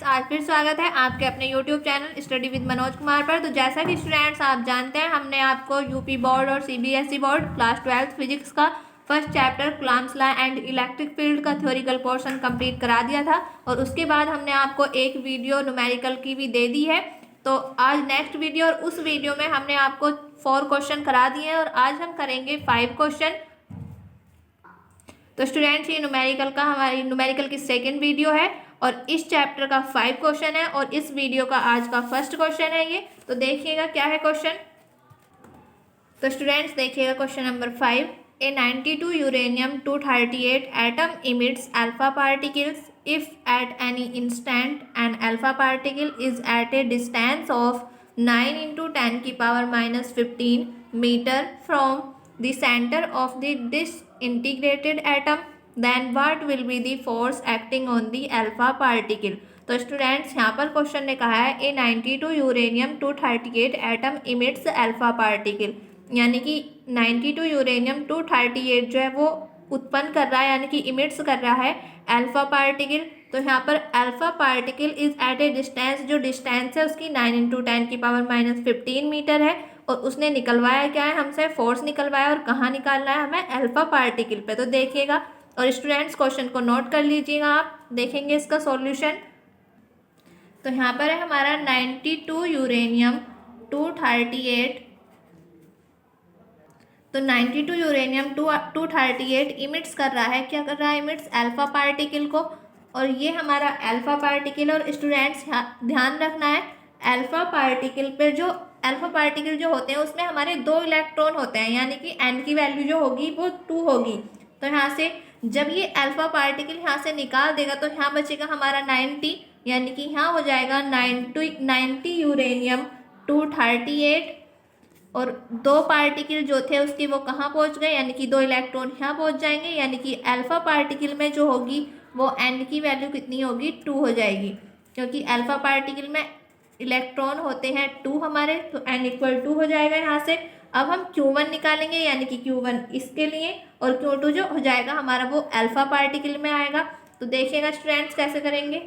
आज फिर स्वागत है आपके अपने YouTube channel study with Manoj Kumar पर। तो जैसा कि स्टूडेंट्स आप जानते हैं, हमने आपको यूपी बोर्ड और सीबीएसई बोर्ड क्लास 12 फिजिक्स का first chapter Coulomb's law and electric field का थ्योरिकल पोर्शन कंप्लीट करा दिया था और उसके बाद हमने आपको एक वीडियो न्यूमेरिकल की भी दे दी है। तो आज नेक्स्ट वीडियो और उस वीडियो में हमने आपको 4 क्वेश्चन करा दिए हैं और आज हम करेंगे 5 क्वेश्चन। तो स्टूडेंट्स, ये हमारी न्यूमेरिकल की सेकेंड वीडियो है और इस चैप्टर का 5 क्वेश्चन है और इस वीडियो का आज का फर्स्ट क्वेश्चन है ये। तो देखिएगा क्या है क्वेश्चन। तो स्टूडेंट्स देखिएगा question number 5। A 92 uranium 238 atom emits alpha particles if at any instant an alpha particle is at a distance of 9 × 10⁻⁻15 metre from the center of the disintegrated atom, then what will be the force acting on the alpha particle। तो students यहाँ पर question ने कहा है ए 92 uranium 238 atom emits alpha particle, यानी कि 92 uranium 238 जो है वो उत्पन्न कर रहा है यानी कि इमिट्स कर रहा है अल्फा पार्टिकल। तो यहाँ पर alpha particle is at a distance, जो डिस्टेंस है उसकी 9 × 10⁻⁻15 मीटर है और उसने निकलवाया क्या है हमसे, फोर्स निकलवाया और कहाँ निकालना है हमें, अल्फा पार्टिकल पे। तो देखिएगा और स्टूडेंट्स क्वेश्चन को नोट कर लीजिएगा, आप देखेंगे इसका सॉल्यूशन। तो यहाँ पर है हमारा 92 यूरेनियम 238। तो 92 यूरेनियम 238 इमिट्स कर रहा है, क्या कर रहा है, इमिट्स अल्फा पार्टिकल को। और ये हमारा अल्फा पार्टिकल, और स्टूडेंट्स ध्यान रखना है अल्फा पार्टिकल पे जो अल्फा पार्टिकल जो होते हैं उसमें हमारे 2 इलेक्ट्रॉन होते हैं, यानी कि n की वैल्यू जो होगी वो 2 होगी। तो यहाँ से जब ये अल्फा पार्टिकल यहाँ से निकाल देगा तो यहाँ बचेगा हमारा 90, यानी कि यहाँ हो जाएगा 90 यूरेनियम 238 और 2 पार्टिकल जो थे उसके वो कहाँ पहुँच गए, यानी कि 2 इलेक्ट्रॉन यहाँ पहुँच जाएंगे, यानी कि अल्फा पार्टिकल में जो होगी वो n की वैल्यू कितनी होगी, 2 हो जाएगी, क्योंकि अल्फा पार्टिकल में इलेक्ट्रॉन होते हैं 2 हमारे, तो n = 2 हो जाएगा यहाँ से। अब हम Q1 निकालेंगे, यानी कि Q1 इसके लिए और Q2 जो हो जाएगा हमारा वो अल्फा पार्टिकल में आएगा। तो देखिएगा स्टूडेंट्स कैसे करेंगे।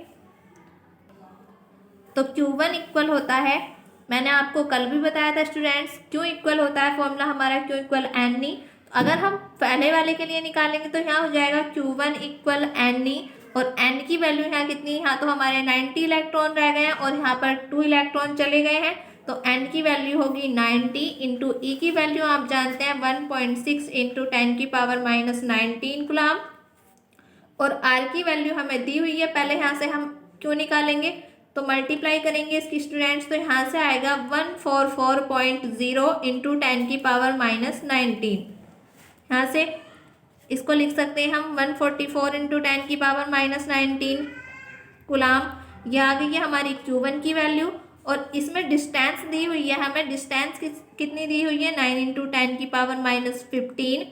तो Q1 इक्वल होता है, मैंने आपको कल भी बताया था स्टूडेंट्स, Q इक्वल होता है फॉर्मूला हमारा Q = NE। अगर हम पहले वाले के लिए निकालेंगे तो यहाँ हो जाएगा Q1 = NE और n की वैल्यू यहाँ कितनी, यहाँ तो हमारे 90 इलेक्ट्रॉन रह गए हैं और यहाँ पर 2 इलेक्ट्रॉन चले गए हैं, तो n की वैल्यू होगी 90 इंटू e की वैल्यू आप जानते हैं 1.6 × 10⁻⁻19 कूलम और r की वैल्यू हमें दी हुई है। पहले यहाँ से हम क्यों निकालेंगे, तो मल्टीप्लाई करेंगे इसकी स्टूडेंट्स, तो यहाँ से आएगा 144.0 × 10⁻⁻19। यहाँ से इसको लिख सकते हैं हम 144 × 10⁻⁻19 कूलम। यह आ गई है हमारी Q1 की वैल्यू और इसमें डिस्टेंस दी हुई है, हमें डिस्टेंस कितनी दी हुई है, 9 × 10⁻⁻15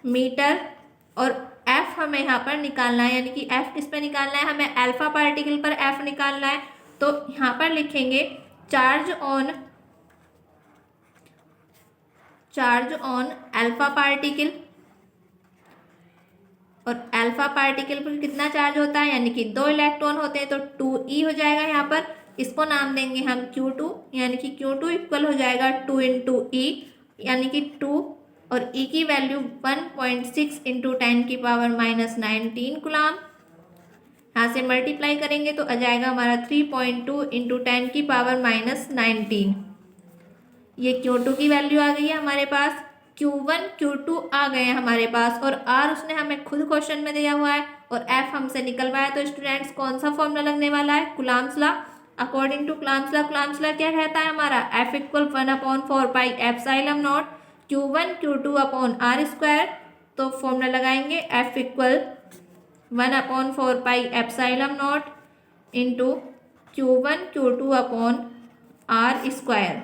मीटर और F हमें यहाँ पर निकालना है, यानी कि F किस पे निकालना है, हमें अल्फा पार्टिकल पर F निकालना है। तो यहाँ पर लिखेंगे चार्ज ऑन अल्फा पार्टिकल, और अल्फा पार्टिकल पर कितना चार्ज होता है, यानी कि 2 इलेक्ट्रॉन होते हैं, तो 2e हो जाएगा यहाँ पर। इसको नाम देंगे हम Q2, यानी कि Q2 इक्वल हो जाएगा 2 × e, यानी कि 2 और e की वैल्यू 1.6 × 10⁻⁻19 कूलम। यहाँ से मल्टीप्लाई करेंगे तो आ जाएगा हमारा 3.2 × 10⁻⁻19। ये Q2 की वैल्यू आ गई है हमारे पास, Q1 Q2 आ गए हैं हमारे पास और R उसने हमें खुद क्वेश्चन में दिया हुआ है और F हमसे निकलवाया। तो स्टूडेंट्स कौन सा फॉर्मूला लगने वाला है, Coulomb's law. According to Coulomb's law क्या कहता है हमारा, F = 1/4πε0 Q1 Q2/r²। तो फॉर्मूला लगाएंगे F = 1/4πε0 इंटू Q1 Q2/r²।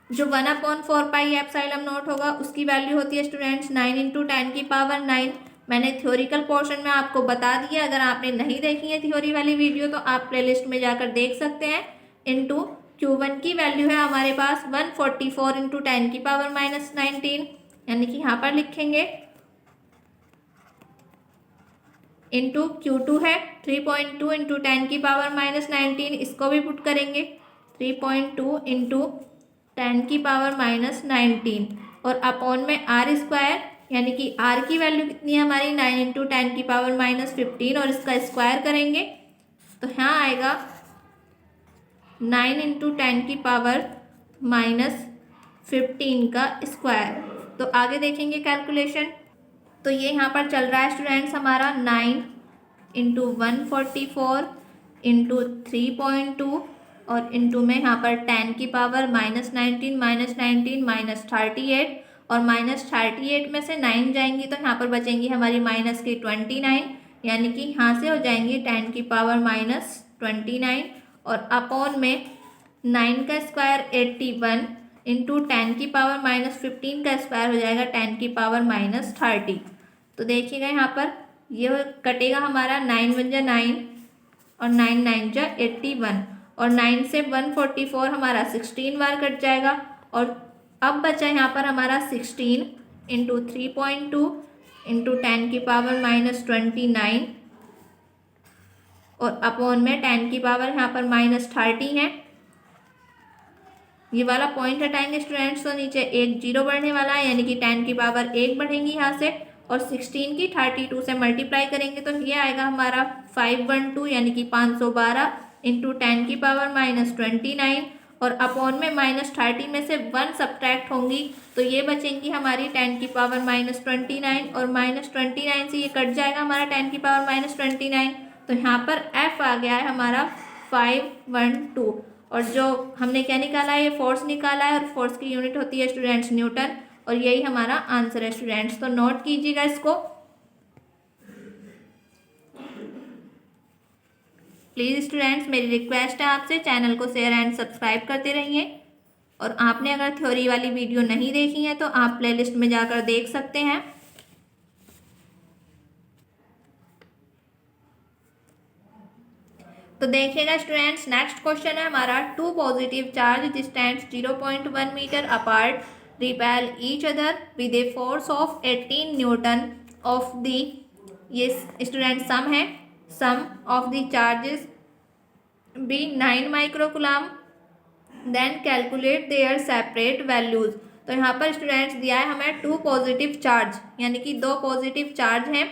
जो 1/4πε0 होगा उसकी वैल्यू होती है स्टूडेंट्स 9 × 10⁻9। मैंने थ्योरिकल पोर्शन में आपको बता दिया, अगर आपने नहीं देखी है थ्योरी वाली वीडियो तो आप प्लेलिस्ट में जाकर देख सकते हैं। इंटू Q1 की वैल्यू है हमारे पास 144 × 10⁻19, यानी कि यहाँ पर लिखेंगे इंटू Q2 है 3.2 इंटू 10 की पावर माइनस 19, इसको भी पुट करेंगे 3.2 इंटू 10 की पावर माइनस 19 और अपॉन में आर स्क्वायर, यानी कि आर की वैल्यू कितनी है हमारी 9 इंटू 10 की पावर माइनस 15 और इसका स्क्वायर करेंगे तो यहाँ आएगा 9 इंटू 10 की पावर माइनस 15 का स्क्वायर। तो आगे देखेंगे कैलकुलेशन। तो ये यहाँ पर चल रहा है स्टूडेंट्स हमारा 9 इंटू 144 इंटू 3.2 और इंटू में यहाँ पर 10 की पावर माइनस 19 माइनस 38 और माइनस 38 में से 9 जाएंगी तो यहाँ पर बचेंगी हमारी माइनस की 29, यानी कि यहाँ से हो जाएंगी 10 की पावर माइनस 29 और अपॉन में 9 का स्क्वायर 81 इंटू 10 की पावर माइनस 15 का स्क्वायर हो जाएगा 10 की पावर माइनस 30। तो देखिएगा यहाँ पर ये कटेगा हमारा 9 × 9 और 9 × 9 = 81 और 9 से 144 हमारा 16 बार कट जाएगा और अब बचा यहाँ पर हमारा 16 इंटू 3.2 इंटू 10 की पावर माइनस 29 और अपॉन में 10 की पावर यहाँ पर माइनस 30 है। ये वाला पॉइंट हटाएंगे स्टूडेंट्स तो नीचे एक जीरो बढ़ने वाला है, यानी कि 10 की पावर 1 बढ़ेंगी यहाँ से और 16 की 32 से मल्टीप्लाई करेंगे तो ये आएगा हमारा 512 यानी कि 512 इंटू 10 की पावर माइनस 29 और अपॉन में माइनस 30 में से 1 सब्ट्रैक्ट होंगी तो ये बचेंगी हमारी 10 की पावर माइनस 29 और माइनस 29 से ये कट जाएगा हमारा 10 की पावर माइनस 29। तो यहाँ पर f आ गया है हमारा 512 और जो हमने क्या निकाला है, ये फोर्स निकाला है और फोर्स की यूनिट होती है स्टूडेंट्स न्यूटन और यही हमारा आंसर है स्टूडेंट्स। तो नोट कीजिएगा इसको प्लीज़ स्टूडेंट्स, मेरी रिक्वेस्ट है आपसे चैनल को शेयर एंड सब्सक्राइब करते रहिए और आपने अगर थ्योरी वाली वीडियो नहीं देखी है तो आप प्लेलिस्ट में जाकर देख सकते हैं। तो देखिएगा स्टूडेंट्स नेक्स्ट क्वेश्चन है हमारा, two positive charge distance 0.1 metre apart repel each other with a force of 18 newton of the, ये स्टूडेंट सम है, sum of the charges be 9 microcoulomb, then calculate their separate values. तो यहाँ पर students दिया है हमें टू पॉजिटिव चार्ज, यानी कि दो पॉजिटिव चार्ज हैं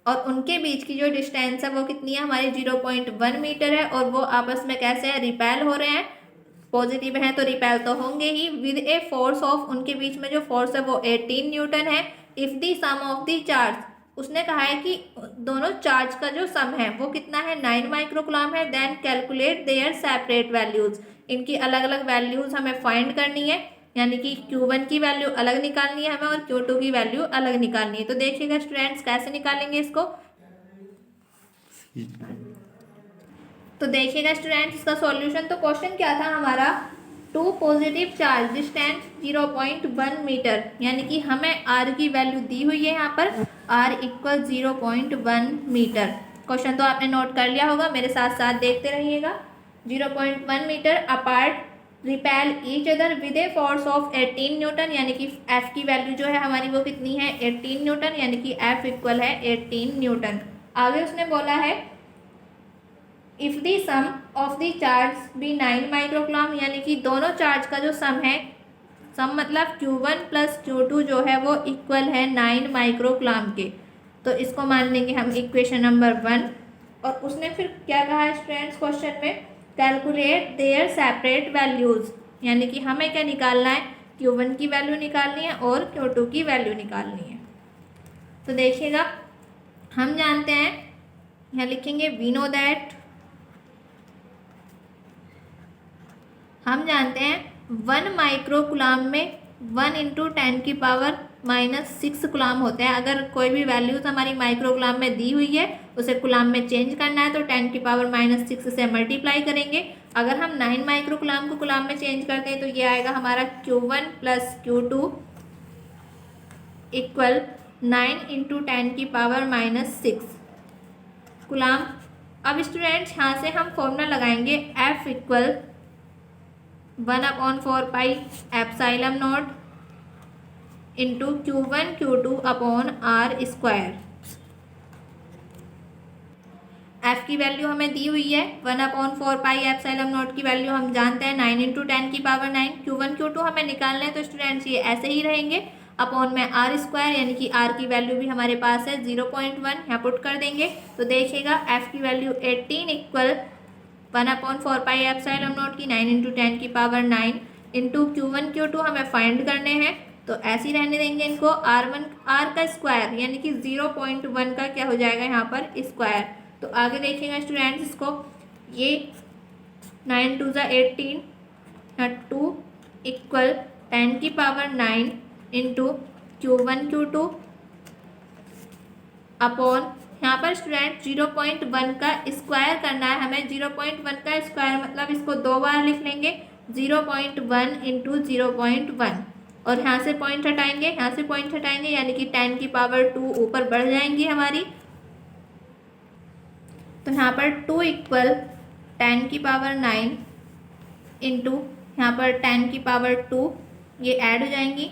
और उनके बीच की जो डिस्टेंस है वो कितनी है हमारी 0.1 मीटर है और वो आपस में कैसे है, रिपेल हो रहे हैं। पॉजिटिव हैं तो रिपेल तो होंगे ही विद ए फोर्स ऑफ, उनके बीच में जो फोर्स है वो 18 न्यूटन है। If the sum of the charge, उसने कहा है कि दोनों चार्ज का जो सम है वो कितना है 9 माइक्रोकूलम है। Then calculate their separate values, इनकी अलग अलग वैल्यूज़ हमें फाइंड करनी है, यानी कि Q1 की वैल्यू अलग निकालनी है हमें और Q2 की वैल्यू अलग निकालनी है। तो देखिएगा स्टूडेंट्स कैसे निकालेंगे इसको। तो देखिएगा स्टूडेंट्स इसका सॉल्यूशन। तो क्वेश्चन क्या था हमारा, two positive charge distance 0.1 metre, यानी कि हमें R की वैल्यू दी हुई है यहाँ पर R = 0.1 मीटर। क्वेश्चन तो आपने नोट कर लिया होगा, मेरे साथ साथ देखते रहिएगा। 0.1 metre apart repel each other with a force of 18 newton, यानी कि F की वैल्यू जो है हमारी वो कितनी है 18 न्यूटन, यानी कि F = है 18 न्यूटन। आगे उसने बोला है if the sum of the charge be 9 microcoulomb, यानी कि दोनों चार्ज का जो सम है, सम मतलब Q1 + Q2 जो है वो इक्वल है 9 माइक्रोकूलम के। तो इसको मान लेंगे हम इक्वेशन नंबर 1 और उसने फिर क्या कहा है स्टूडेंट्स क्वेश्चन में, कैलकुलेट देयर सेपरेट वैल्यूज़, यानी कि हमें क्या निकालना है, Q1 की वैल्यू निकालनी है और Q2 की वैल्यू निकालनी है। तो देखिएगा हम जानते हैं, यहाँ लिखेंगे वी नो दैट, हम जानते हैं 1 माइक्रोकूलम में 1 × 10 की पावर -6 कूलम होते हैं। अगर कोई भी वैल्यूज़ हमारी माइक्रोकूलम में दी हुई है उसे कूलम में चेंज करना है तो 10 की पावर -6 से मल्टीप्लाई करेंगे। अगर हम 9 माइक्रोकूलम को कूलम में चेंज करते हैं तो ये आएगा हमारा Q1 + Q2 = 9 × 10 की पावर -6 कूलम। अब स्टूडेंट्स यहाँ से हम फॉर्मूला लगाएंगे F = 1/4 pi epsilon not into Q1 Q2 upon R²। F की वैल्यू हमें दी हुई है 1/4 पाई एप्सिलॉन नॉट की वैल्यू हम जानते हैं 9 × 10⁹। Q1 Q2 हमें निकालना है, तो स्टूडेंट्स ये ऐसे ही रहेंगे अपॉन में आर स्क्वायर, यानी कि आर की वैल्यू भी हमारे पास है 0.1, यहाँ पुट कर देंगे तो देखिएगा एफ की value 18 equal 1/4 pi epsilon not की 9 × 10⁹ इंटू Q1 Q2 हमें फाइंड करने हैं, तो ऐसे ही रहने देंगे इनको। आर का स्क्वायर यानी कि 0.1 का क्या हो जाएगा यहाँ पर स्क्वायर। तो आगे देखिएगा स्टूडेंट्स इसको, ये 9 × 2 = 18, 2 equal 10⁹ into Q1 Q2 upon यहाँ पर स्टूडेंट 0.1 का स्क्वायर करना है हमें। 0.1 का स्क्वायर मतलब इसको 2 बार लिख लेंगे 0.1 इंटू 0.1, और यहाँ से पॉइंट हटाएंगे, यहाँ से पॉइंट हटाएंगे यानी कि 10⁻² ऊपर बढ़ जाएंगी हमारी। तो यहाँ पर 2 इक्वल 10⁹ इंटू यहाँ पर 10⁻², ये ऐड हो जाएंगी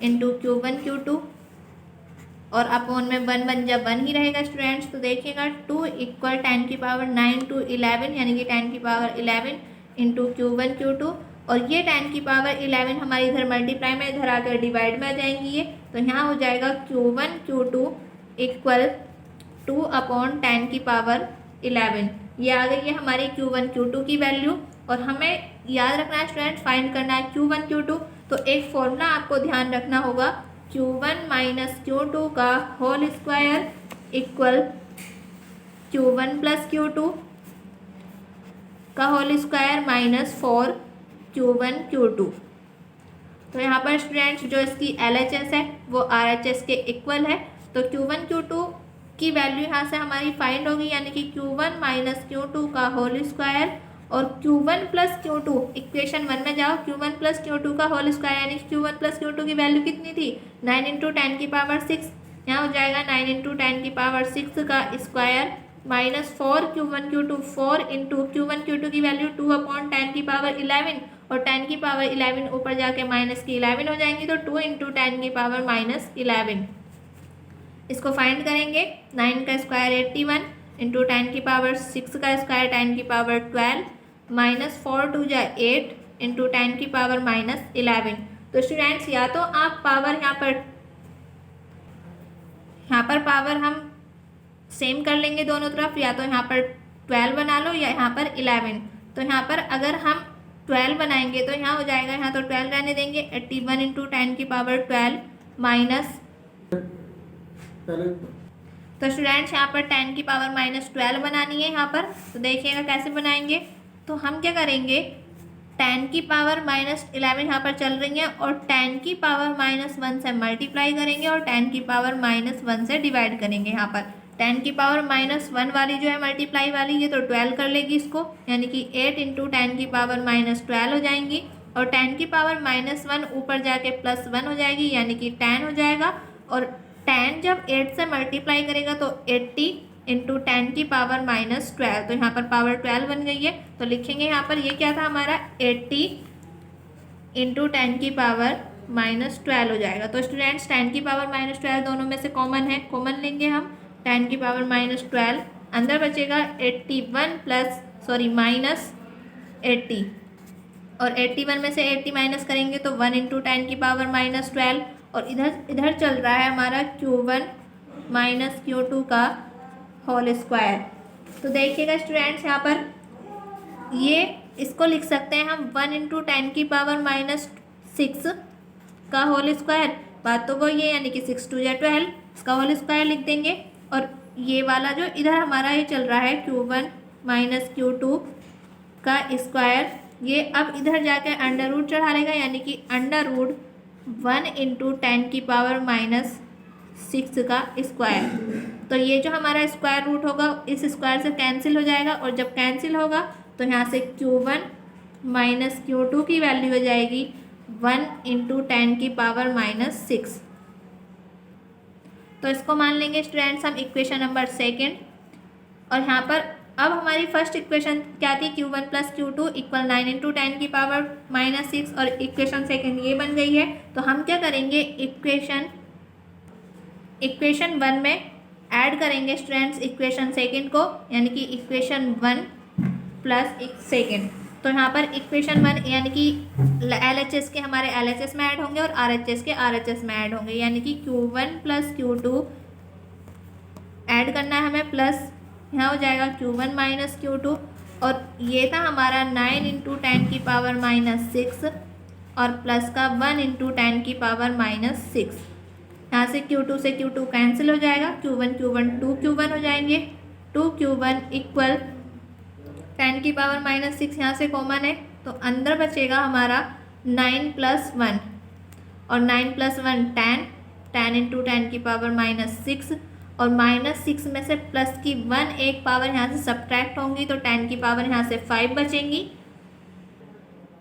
इंटू Q1 Q2, और अपॉन में 1 बन जा 1 ही रहेगा स्टूडेंट्स। तो देखिएगा 2 इक्वल 10⁹ to 11 यानी कि 10⁻11 इंटू Q1 Q2, और ये 10⁻11 हमारी इधर मल्टीप्लाई में, इधर आकर डिवाइड में आ जाएंगी ये। तो यहाँ हो जाएगा Q1 Q2 इक्वल 2/10⁻11। ये आ गई है हमारी Q1 Q2 की वैल्यू, और हमें याद रखना है स्टूडेंट फाइंड करना है Q1 Q2। तो एक फॉर्मूला आपको ध्यान रखना होगा, Q1 - Q2 का whole square equal Q1 + Q2 का होल स्क्वायर -4 Q1 Q2। तो यहाँ पर स्टूडेंट्स जो इसकी LHS है वो RHS के इक्वल है। तो Q1 Q2 की वैल्यू यहाँ से हमारी फाइंड होगी, यानी कि Q1 - Q2 का होल स्क्वायर, और Q1 + Q2 इक्वेशन 1 में जाओ, Q1 + Q2 का होल स्क्वायर यानी कि Q1 + Q2 की वैल्यू कितनी थी 9 × 10⁶। यहाँ हो जाएगा 9 × 10⁶ का square -4 Q1 Q2, 4 into Q1 Q2 की वैल्यू 2/10⁻11, और 10⁻11 ऊपर जाके माइनस की 11 हो जाएंगी, तो 2 × 10⁻11। इसको फाइंड करेंगे, 9 का स्क्वायर 81 इंटू 10⁶ का स्क्वायर 10⁻12 -4 2 = 8 इंटू 10⁻11। तो स्टूडेंट्स या तो आप पावर यहाँ पर पावर हम सेम कर लेंगे दोनों तरफ, या तो यहाँ पर 12 बना लो या यहाँ पर 11। तो यहाँ पर अगर हम 12 बनाएंगे तो यहाँ हो जाएगा, यहाँ तो 12 रहने देंगे, 81 इंटू 10⁻12 माइनस, तो स्टूडेंट्स यहाँ पर 10⁻12 बनानी है यहाँ पर। तो देखिएगा कैसे बनाएंगे, तो हम क्या करेंगे 10⁻11 यहाँ पर चल रही है, और 10⁻−1 से मल्टीप्लाई करेंगे और 10⁻−1 से डिवाइड करेंगे। यहाँ पर 10⁻−1 वाली जो है मल्टीप्लाई वाली, ये तो 12 कर लेगी इसको, यानी कि 8 इंटू 10⁻−12 हो जाएंगी, और 10⁻−1 ऊपर जाके +1 हो जाएगी यानी कि 10 हो जाएगा, और 10 जब 8 से मल्टीप्लाई करेगा तो 80 इंटू 10⁻−12, तो यहाँ पर पावर 12 बन गई है। तो लिखेंगे यहाँ पर ये क्या था हमारा 80 इंटू 10⁻−12 हो जाएगा। तो स्टूडेंट्स 10⁻−12 दोनों में से कॉमन है, कॉमन लेंगे हम 10⁻−12, अंदर बचेगा 81 -80, और 81 में से 80 माइनस करेंगे तो 1 इंटू 10⁻−12, और इधर चल रहा है हमारा Q1 - Q2 का होल स्क्वायर। तो देखिएगा स्टूडेंट्स यहाँ पर ये इसको लिख सकते हैं हम 1 इंटू 10⁻6 का होल स्क्वायर, बात तो वही है, यानी कि 6 2 = 12, इसका होल स्क्वायर लिख देंगे। और ये वाला जो इधर हमारा ये चल रहा है Q1 - Q2 का स्क्वायर, ये अब इधर जाकर अंडर रूट चढ़ा लेगा, यानी कि √1 इंटू 10⁻6 का स्क्वायर। तो ये जो हमारा स्क्वायर रूट होगा इस स्क्वायर से कैंसिल हो जाएगा, और जब कैंसिल होगा तो यहाँ से Q1 - Q2 की वैल्यू हो जाएगी 1 इंटू 10⁻6। तो इसको मान लेंगे स्टूडेंट्स हम इक्वेशन नंबर 2। और यहाँ पर अब हमारी फर्स्ट इक्वेशन क्या थी, Q1 + Q2 इक्वल 9 इंटू 10⁻6, और इक्वेशन 2 ये बन गई है। तो हम क्या करेंगे इक्वेशन 1 में ऐड करेंगे स्टूडेंट्स इक्वेशन सेकंड को, यानी कि इक्वेशन 1 प्लस सेकंड। तो यहाँ पर इक्वेशन 1 यानी कि LHS के हमारे LHS में ऐड होंगे और RHS के RHS में ऐड होंगे, यानी कि Q1 प्लस Q2 ऐड करना है हमें, प्लस यहाँ हो जाएगा Q1 माइनस Q2, और ये था हमारा 9 × 10⁻⁻6 और प्लस का 1 × 10⁻⁻6। यहाँ से Q2 से Q2 कैंसिल हो जाएगा, Q1 2 Q1 हो जाएंगे, 2 Q1 इक्वल 10⁻⁻6 यहाँ से कॉमन है, तो अंदर बचेगा हमारा 9 + 1, और 9 + 1 10, 10 × 10⁻⁻6, और -6 में से प्लस की 1 एक पावर यहाँ से सब्ट्रैक्ट होंगी, तो 10 की पावर यहाँ से 5 बचेंगी,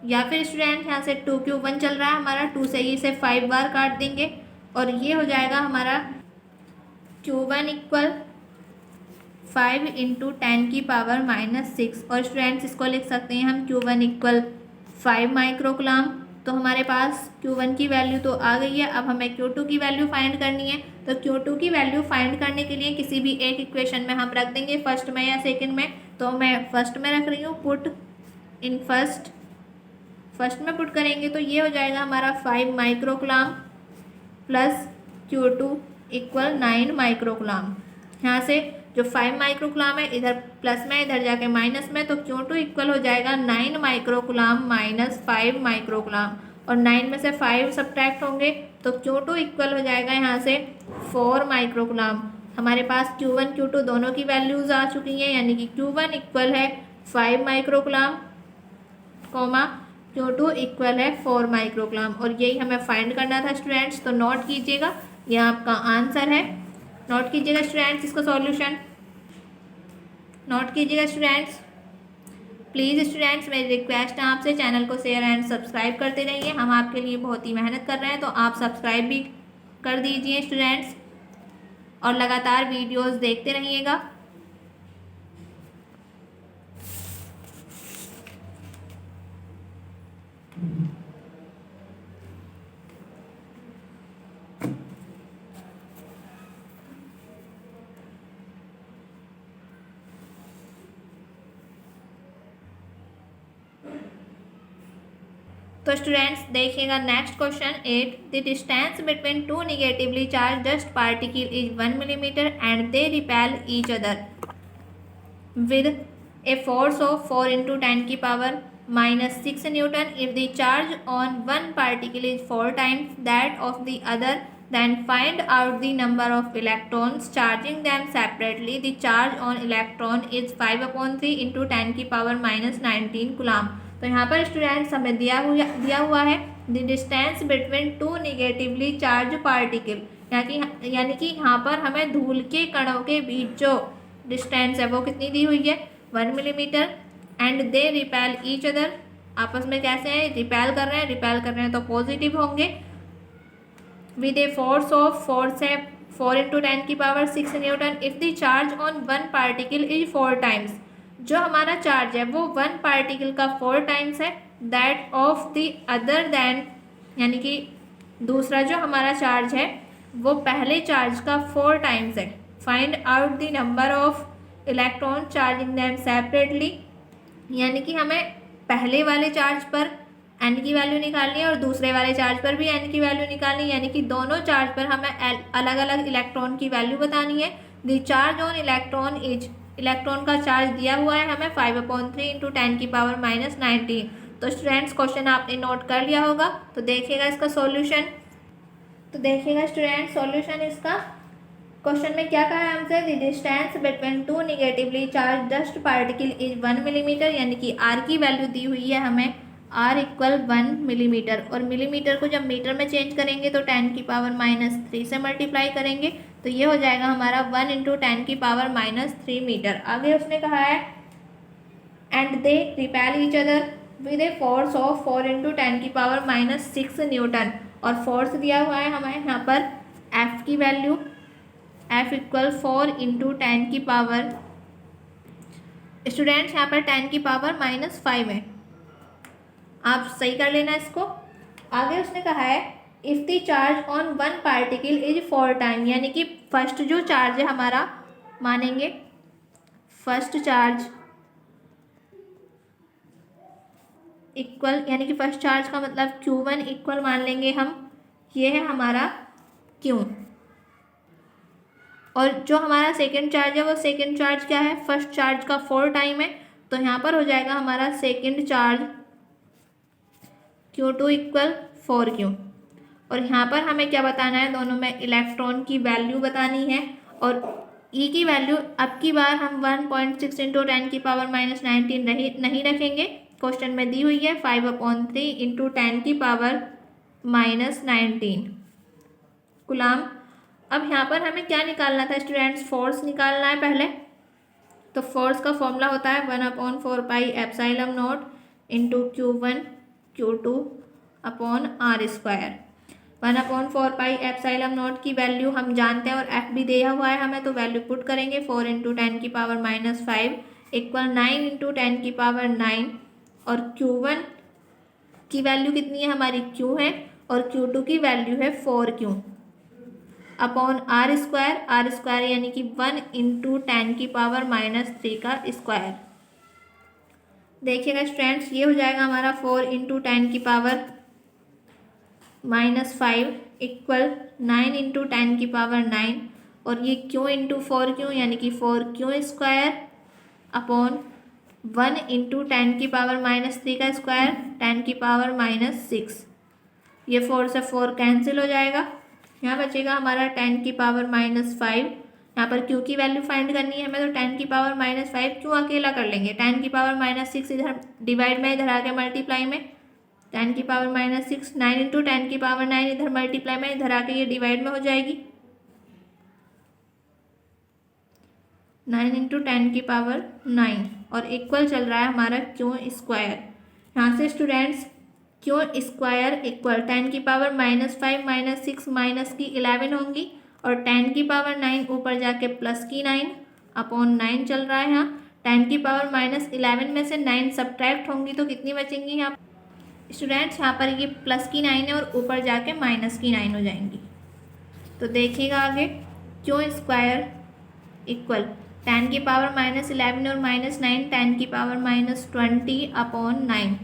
या फिर स्टूडेंट यहाँ से 2 Q1 चल रहा है हमारा, 2 से इसे 5 बार काट देंगे, और ये हो जाएगा हमारा Q1 इक्वल 5 × 10⁻⁻6, और स्टूडेंट्स इसको लिख सकते हैं हम Q1 इक्वल 5 माइक्रोकुलाम। तो हमारे पास Q1 की वैल्यू तो आ गई है, अब हमें Q2 की वैल्यू फाइंड करनी है। तो Q2 की वैल्यू फाइंड करने के लिए किसी भी एक इक्वेशन में हम रख देंगे, फर्स्ट में या सेकंड में। तो मैं फर्स्ट में रख रही हूँ, पुट इन फर्स्ट में पुट करेंगे तो ये हो जाएगा हमारा 5 microcoulomb plus Q2 equal 9 microcoulomb. यहाँ से जो 5 माइक्रोकुलाम है इधर प्लस में, इधर जाके माइनस में, तो Q2 इक्वल हो जाएगा 9 माइक्रोकुलाम माइनस 5 माइक्रोकुलाम, और 9 में से 5 सब्ट्रैक्ट होंगे, तो Q2 इक्वल हो जाएगा यहाँ से 4 माइक्रोकुलाम। हमारे पास Q1 Q2 दोनों की वैल्यूज़ आ चुकी हैं, यानी कि Q1 इक्वल है 5 माइक्रोकुलाम कॉमा Q2 इक्वल है 4 माइक्रोकुलाम, और यही हमें फाइंड करना था स्टूडेंट्स। तो नोट कीजिएगा, यह आपका आंसर है। नोट कीजिएगा स्टूडेंट्स, इसका सॉल्यूशन नोट कीजिएगा स्टूडेंट्स। प्लीज़ स्टूडेंट्स, मेरी रिक्वेस्ट है आपसे, चैनल को शेयर एंड सब्सक्राइब करते रहिए। हम आपके लिए बहुत ही मेहनत कर रहे हैं, तो आप सब्सक्राइब भी कर दीजिए स्टूडेंट्स, और लगातार वीडियोस देखते रहिएगा। तो स्टूडेंट्स देखिएगा next question 8, the distance between two negatively charge dust particle is 1 millimeter and they repel each other with a force of 4 × 10⁻⁻6 Newton. If the charge on one particle is 4 times that of the other, then find out the number of electrons charging them separately. The charge on electron is 5/3 × 10⁻⁻19 coulomb. तो यहाँ पर students हमें दिया हुआ है the distance between two negatively charge particle, यानी कि यहाँ पर हमें धूल के कणों के बीच जो डिस्टेंस है वो कितनी दी हुई है, 1 millimeter, and they repel each other, आपस में कैसे हैं, रिपेल कर रहे हैं तो पॉजिटिव होंगे, with a force of 4 × 10⁻6 Newton. If the charge on one particle is 4 times, जो हमारा चार्ज है वो 1 पार्टिकल का 4 times है, that of the other than, यानी कि दूसरा जो हमारा चार्ज है वो पहले चार्ज का 4 times है। Find out the number of electron charging them separately, यानी कि हमें पहले वाले चार्ज पर n की वैल्यू निकालनी है और दूसरे वाले चार्ज पर भी n की वैल्यू निकालनी है, यानी कि दोनों चार्ज पर हमें अलग अलग इलेक्ट्रॉन की वैल्यू बतानी है। The charge on electron is, electron का चार्ज दिया हुआ है हमें 5/3 × 10⁻⁻19। तो स्टूडेंट्स क्वेश्चन आपने नोट कर लिया होगा, तो देखिएगा इसका सॉल्यूशन। तो देखिएगा स्टूडेंट सॉल्यूशन इसका, क्वेश्चन में क्या कहा है हमसे, the distance between two negatively charge dust particle is 1 millimeter, यानी कि r की वैल्यू दी हुई है हमें r इक्वल 1 millimeter, और मिलीमीटर को जब मीटर में चेंज करेंगे तो 10⁻³ से मल्टीप्लाई करेंगे, तो ये हो जाएगा हमारा 1 × 10⁻³ मीटर। आगे उसने कहा है and they repel each other with a force of 4 × 10⁻6 Newton, और फोर्स दिया हुआ है हमें यहाँ पर f की वैल्यू, f इक्वल 4 × 10⁻, स्टूडेंट्स यहाँ पर 10⁻⁻5 है, आप सही कर लेना इसको। आगे उसने कहा है if the charge on one particle is 4 time, यानी कि फर्स्ट जो चार्ज है हमारा, मानेंगे फर्स्ट चार्ज इक्वल, यानी कि फर्स्ट चार्ज का मतलब Q1 इक्वल मान लेंगे हम, ये है हमारा Q। और जो हमारा सेकेंड चार्ज है वो सेकेंड चार्ज क्या है, फर्स्ट चार्ज का 4 टाइम है, तो यहाँ पर हो जाएगा हमारा second charge Q2 equal 4Q। और यहाँ पर हमें क्या बताना है, दोनों में इलेक्ट्रॉन की वैल्यू बतानी है। और E की वैल्यू अब की बार हम 1.6 इंटू 10⁻⁻19 नहीं रखेंगे, क्वेश्चन में दी हुई है 5/3 इंटू 10⁻⁻19 कूलाम। अब यहाँ पर हमें क्या निकालना था स्टूडेंट्स, फोर्स निकालना है पहले। तो फोर्स का फॉर्मूला होता है 1/4πε0 into Q1 Q2 upon R square. 1/4πε0 की वैल्यू हम जानते हैं और F भी दिया हुआ है हमें, तो वैल्यू पुट करेंगे 4 इंटू 10⁻⁻5 इक्वल 9 इंटू 10⁻9। और Q1 की वैल्यू कितनी है हमारी, Q है, और Q2 की वैल्यू है 4Q अपॉन R स्क्वायर यानी कि 1 इंटू 10⁻³ का स्क्वायर। देखिएगा स्टूडेंट्स, ये हो जाएगा हमारा 4 इंटू 10⁻⁻5 इक्वल 9 इंटू 10⁻9, और ये Q इंटू 4Q यानी कि 4Q स्क्वायर अपॉन 1 इंटू 10⁻³ का स्क्वायर 10⁻⁻6। ये 4 से 4 कैंसिल हो जाएगा, यहाँ बचेगा हमारा 10⁻⁻5। यहाँ पर Q की वैल्यू फाइंड करनी है हमें, तो 10⁻⁻5 Q अकेला कर लेंगे, 10⁻⁻6 इधर डिवाइड में, इधर आके मल्टीप्लाई में, 10⁻⁻6 9 इंटू 10⁻9 इधर मल्टीप्लाई में, इधर आके ये डिवाइड में हो जाएगी 9 इंटू 10⁻9 और इक्वल चल रहा है हमारा Q स्क्वायर। यहाँ से students Q square equal 10⁻⁻5 -6 minus की 11 होंगी, और 10⁻9 ऊपर जाके प्लस की 9 अपॉन 9 चल रहा है। यहाँ 10⁻−11 में से 9 सब्ट्रैक्ट होंगी तो कितनी बचेंगी यहाँ स्टूडेंट्स, यहाँ पर ये प्लस की 9 है और ऊपर जाके माइनस की 9 हो जाएंगी। तो देखिएगा आगे Q स्क्वायर इक्वल 10⁻−11 और -9 10⁻−20 अपॉन 9,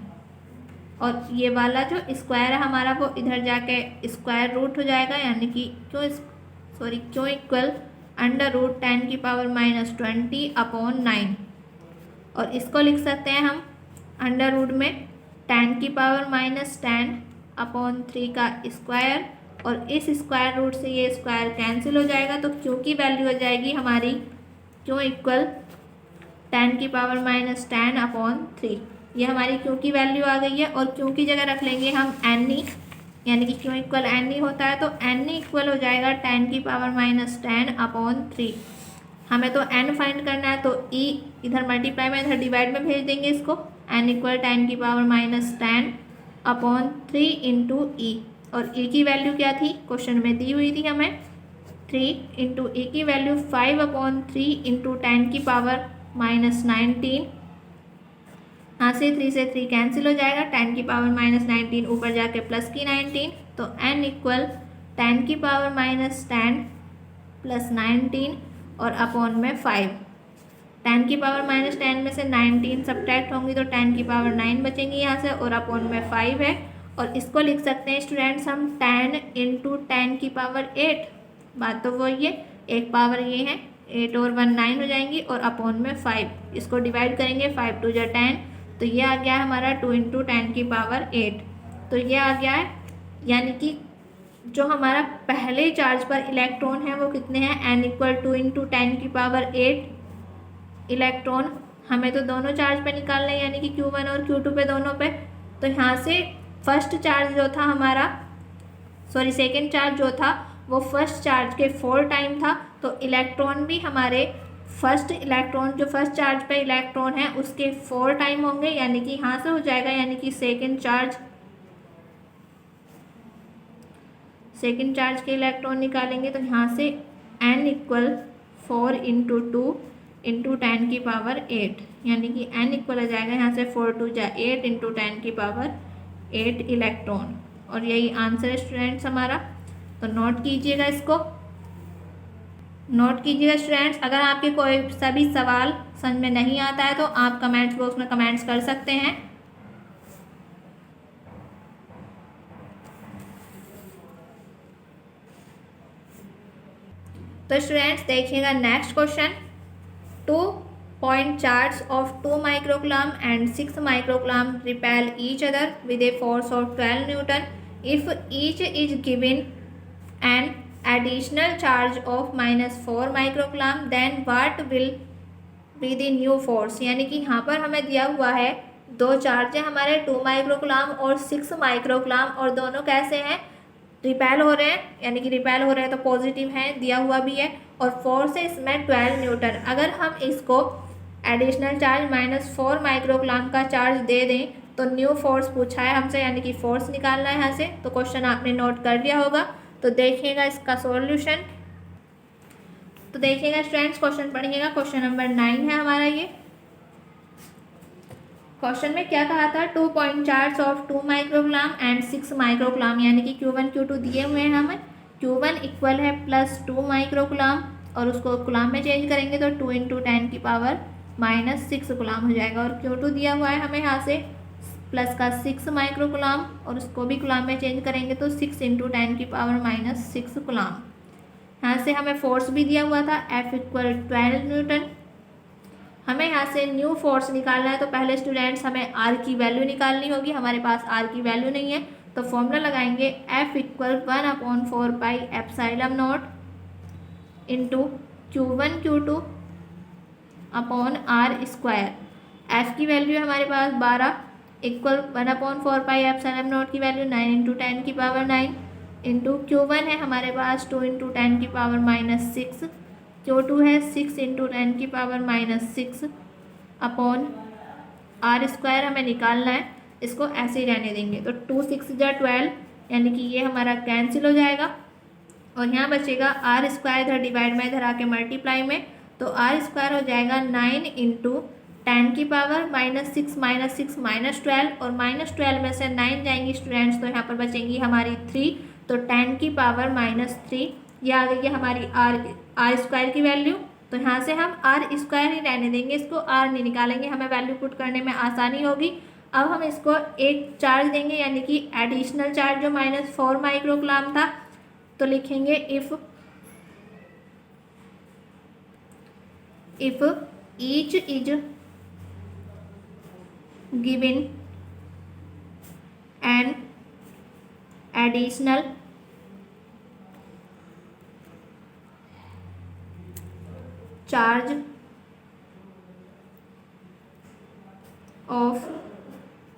और ये वाला जो स्क्वायर है हमारा वो इधर जाके स्क्वायर रूट हो जाएगा, यानी कि Q इक्वल √10⁻20 अपॉन 9, और इसको लिख सकते हैं हम अंडर रूट में 10⁻10 अपॉन 3 का स्क्वायर, और इस स्क्वायर रूट से ये स्क्वायर कैंसिल हो जाएगा, तो Q की वैल्यू हो जाएगी हमारी Q इक्वल 10⁻10 अपॉन 3। ये हमारी Q की वैल्यू आ गई है, और Q की जगह रख लेंगे हम Ne, यानी कि Q इक्वल Ne होता है, तो Ne इक्वल हो जाएगा 10⁻10 अपॉन 3। हमें तो n फाइंड करना है, तो E इधर मल्टीप्लाई में इधर डिवाइड में भेज देंगे इसको, n equal 10⁻10 upon 3 into E, और E की वैल्यू क्या थी, क्वेश्चन में दी हुई थी हमें 3 इंटू E की वैल्यू 5/3 इंटू 10⁻19। यहाँ से 3 से 3 कैंसिल हो जाएगा, 10⁻19 ऊपर जाके प्लस की 19, तो n इक्वल 10⁻10 प्लस 19 और अपॉन में 5। 10⁻10 में से 19 सब्ट्रैक्ट होंगी तो 10⁻9 बचेंगी यहाँ से, और अपॉन में 5 है, और इसको लिख सकते हैं स्टूडेंट्स हम 10 इंटू 10⁸। बात तो वही है, एक पावर ये है, 8 और 1 9 हो जाएंगी, और अपॉन में 5, इसको डिवाइड करेंगे 5 2 × 10, तो ये आ गया है हमारा 2 इंटू 10⁸। तो ये आ गया है, यानी कि जो हमारा पहले चार्ज पर इलेक्ट्रॉन है वो कितने हैं, n इक्वल 2 इंटू 10⁸ इलेक्ट्रॉन। हमें तो दोनों चार्ज पे निकालना है, यानी कि Q1 और Q2 पे, दोनों पे। तो यहाँ से फर्स्ट चार्ज जो था हमारा, सेकेंड चार्ज जो था वो फर्स्ट चार्ज के 4 टाइम था, तो इलेक्ट्रॉन भी हमारे फर्स्ट इलेक्ट्रॉन जो फर्स्ट चार्ज पे इलेक्ट्रॉन है उसके 4 टाइम होंगे, यानी कि यहाँ से हो जाएगा, यानी कि सेकेंड चार्ज के इलेक्ट्रॉन निकालेंगे, तो यहाँ से n इक्वल 4 इंटू 2 इंटू 10⁸, यानी कि n इक्वल हो जाएगा यहाँ से 4 2 × 8 इंटू 10⁸ इलेक्ट्रॉन। और यही आंसर है स्टूडेंट्स हमारा। तो नोट कीजिएगा, इसको नोट कीजिएगा स्टूडेंट्स। अगर आपके कोई सभी सवाल समझ में नहीं आता है तो आप कमेंट्स बॉक्स में कमेंट्स कर सकते हैं। तो स्टूडेंट्स देखिएगा next question. 2 point charge of 2 microcoulomb and 6 microcoulomb repel each other with a force of 12 Newton. If each is given an additional charge of -4 microcoulomb, then what will be the new force? यानी कि यहाँ पर हमें दिया हुआ है दो charge है हमारे 2 माइक्रोकुलाम और 6 माइक्रोकुलाम, और दोनों कैसे हैं, रिपेल हो रहे हैं, यानी कि रिपेल हो रहे हैं तो पॉजिटिव है, दिया हुआ भी है, और फोर्स है इसमें 12 न्यूटन। अगर हम इसको एडिशनल चार्ज -4 माइक्रोकुलाम का चार्ज दे दें तो न्यू फोर्स पूछा है हमसे, यानी कि फोर्स निकालना है यहाँ से। तो क्वेश्चन आपने नोट कर लिया होगा। तो देखिएगा इसका सॉल्यूशन। तो देखिएगा स्टूडेंट्स, क्वेश्चन पढ़िएगा। क्वेश्चन नंबर 9 है हमारा ये। क्वेश्चन में क्या कहा था, 2 point charge of 2 microcoulomb and 6 microcoulomb, यानी कि Q1 Q2 दिए हुए हैं हमें। Q1 इक्वल है +2 माइक्रोकुलाम, और उसको कुलाम में चेंज करेंगे तो 2 × 10⁻⁻6 कुलाम हो जाएगा। और Q2 दिया हुआ है हमें यहाँ से +6 माइक्रोकुलाम, और उसको भी कुलाम में चेंज करेंगे तो 6 × 10⁻6 कुलाम। यहाँ से हमें फोर्स भी दिया हुआ था F = 12 न्यूटन। हमें यहाँ से न्यू फोर्स निकालना है, तो पहले स्टूडेंट्स हमें R की वैल्यू निकालनी होगी। हमारे पास R की वैल्यू नहीं है, तो फॉर्मूला लगाएंगे F = 1/4πε0 into Q1 Q2 upon R²। F की वैल्यू है हमारे पास 12 इक्वल 1/4πε0 की वैल्यू 9 × 10⁻9 इंटू Q1 है हमारे पास 2 × 10⁻6, Q2 है 6 × 10⁻6 अपॉन R² हमें निकालना है। इसको ऐसे ही रहने देंगे, तो 2 6 जा 12, यानी कि ये हमारा कैंसिल हो जाएगा, और यहाँ बचेगा R² इधर डिवाइड में, इधर आके मल्टीप्लाई में, तो R² हो जाएगा 9 × 10⁻6 -6 -12, और -12 में से 9 जाएंगी स्टूडेंट्स, तो यहाँ पर बचेंगी हमारी 3, तो 10⁻³ ये आ गई है हमारी R² की वैल्यू। तो यहाँ से हम R² ही रहने देंगे, इसको R नहीं निकालेंगे, हमें वैल्यू पुट करने में आसानी होगी। अब हम इसको एक चार्ज देंगे, यानी कि एडिशनल चार्ज जो -4 माइक्रोकुलाम था, तो लिखेंगे if each is given an additional charge of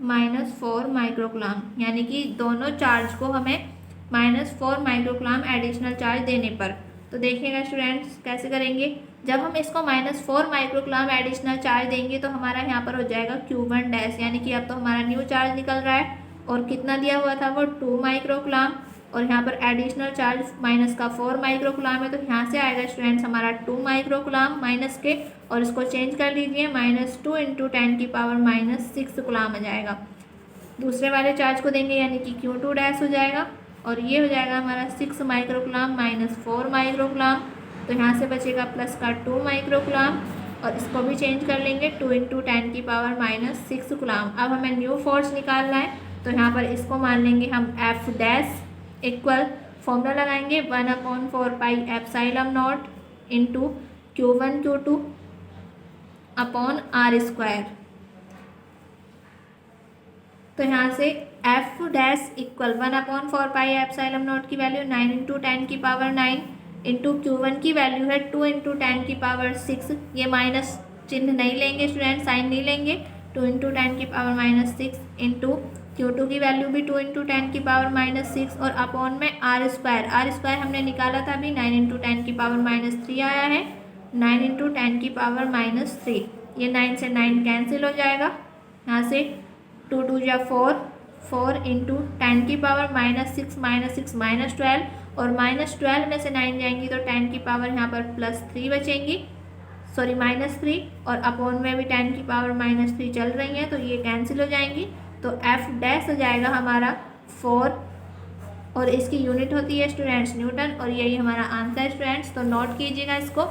-4 microcoulomb, यानी कि दोनों चार्ज को हमें -4 माइक्रोकुलाम एडिशनल चार्ज देने पर। तो देखिएगा स्टूडेंट्स कैसे करेंगे। जब हम इसको -4 माइक्रोकुलाम एडिशनल चार्ज देंगे तो हमारा यहाँ पर हो जाएगा Q1 यानी कि अब तो हमारा न्यू चार्ज निकल रहा है, और कितना दिया हुआ था वो 2 माइक्रोकुलाम, और यहाँ पर एडिशनल चार्ज -4 माइक्रोकुलाम है, तो यहाँ से आएगा स्टूडेंट्स हमारा 2 माइक्रोकुलाम माइनस के, और इसको चेंज कर लीजिए -2 × 10⁻6 कुलाम आ जाएगा। दूसरे वाले चार्ज को देंगे, यानी कि Q2 हो जाएगा, और ये हो जाएगा हमारा 6 माइक्रोकुलाम -4 माइक्रोकुलाम, तो यहाँ से बचेगा प्लस का 2 माइक्रोकुलाम, और इसको भी चेंज कर लेंगे 2 × 10⁻6 कुलाम। अब हमें न्यू फोर्स निकालना है, तो यहाँ पर इसको मान लेंगे हम F' इक्वल, फॉर्मूला लगाएंगे 1/4πε0 into Q1 Q2 upon R²। तो यहाँ से F' इक्वल 1/4πε0 की वैल्यू 9 × 10⁻9 इंटू Q1 की वैल्यू है 2 × 10⁻6, ये माइनस चिन्ह नहीं लेंगे स्टूडेंट, साइन नहीं लेंगे, 2 × 10⁻6 इंटू Q2 की वैल्यू भी 2 × 10⁻6, और अपॉन में R² हमने निकाला था अभी 9 × 10⁻3 आया है, 9 × 10⁻3, ये 9 से 9 कैंसिल हो जाएगा। यहाँ से 2 2 जा 4, 4 × 10⁻6 -6 -12, और -12 में से 9 जाएंगी तो 10 की पावर यहाँ पर +3 बचेंगी, सॉरी -3, और अपॉन में भी 10 की पावर -3 चल रही है, तो ये कैंसिल हो जाएंगी। तो F' हो जाएगा हमारा 4 और इसकी यूनिट होती है स्टूडेंट्स न्यूटन, और यही हमारा आंसर है स्टूडेंट्स, तो नोट कीजिएगा इसको।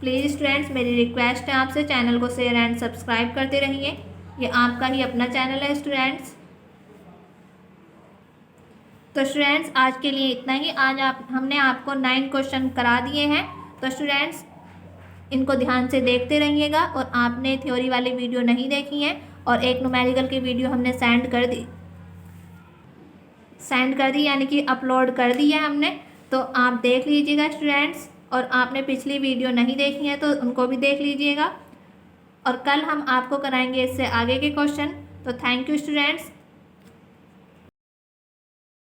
प्लीज़ स्टूडेंट्स मेरी रिक्वेस्ट है आपसे, चैनल को शेयर एंड सब्सक्राइब करते रहिए, ये आपका ही अपना चैनल है स्टूडेंट्स। तो स्टूडेंट्स आज के लिए इतना ही। आज हमने आपको 9 क्वेश्चन करा दिए हैं, तो स्टूडेंट्स इनको ध्यान से देखते रहिएगा। और आपने थ्योरी वाली वीडियो नहीं देखी है और एक न्यूमेरिकल की वीडियो हमने सेंड कर दी यानी कि अपलोड कर दी है हमने, तो आप देख लीजिएगा स्टूडेंट्स। और आपने पिछली वीडियो नहीं देखी है तो उनको भी देख लीजिएगा। और कल हम आपको कराएंगे इससे आगे के क्वेश्चन। तो थैंक यू स्टूडेंट्स।